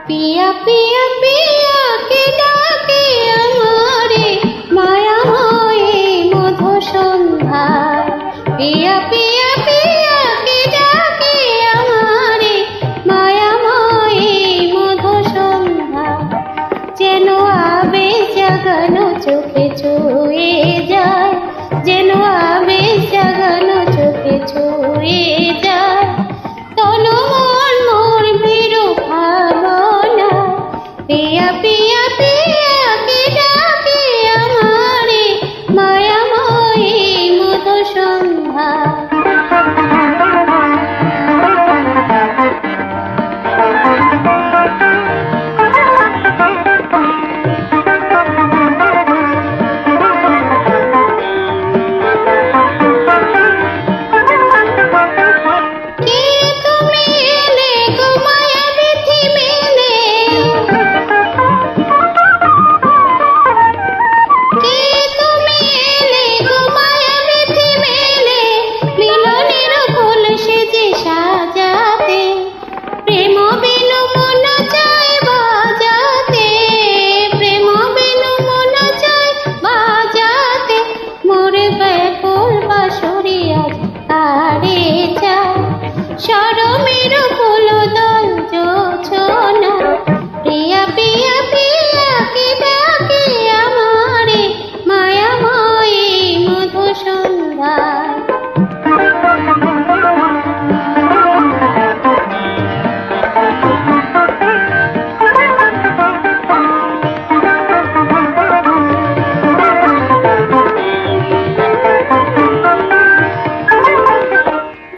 पिया पिया पिया के डाके आमारे मायामयी मधु सन्ध्याय पिया पिया पिया के डाके आमारे मायामयी मधु सन्ध्याय जेन आवेश জাগানো চোখে ছুঁয়ে যায় যেন আবেশ জাগানো চোখে ছুঁয়ে যায় তনু মন মোর ভীরু ভাবনা পিয়া পিয়া পিয়া কে ডাকে আমারে মায়াময়ী মধু সন্ধ্যা শরমের ফুল দল জোছনা প্রিয়া প্রিয়া প্রিয়া কে ডাকে আমারে মায়াময়ী মধু সন্ধ্যায়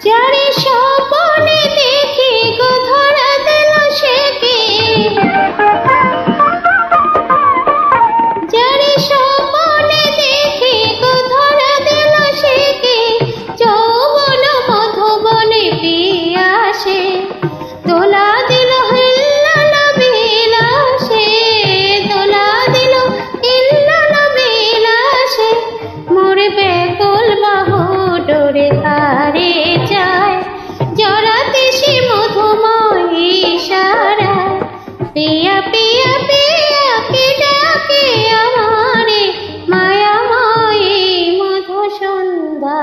যারে স্বপ্নে দেখি গো ধরা দিল সে কে যারে স্বপ্নে দেখি গো ধরা দিল সে কে যৌবন মধুবনে পিয়াসে দোলা দিল হিল্লাল বিলাসে দোলা দিল হিল্লাল বিলাসে মোর ব্যাকুল বাহু ডোরে তারে যায় জড়াতে সে মধুময়ী ইশারা পিয়া পিয়া পিয়া কে ডাকে আমারে মায়াময়ী মধু সন্ধ্যা।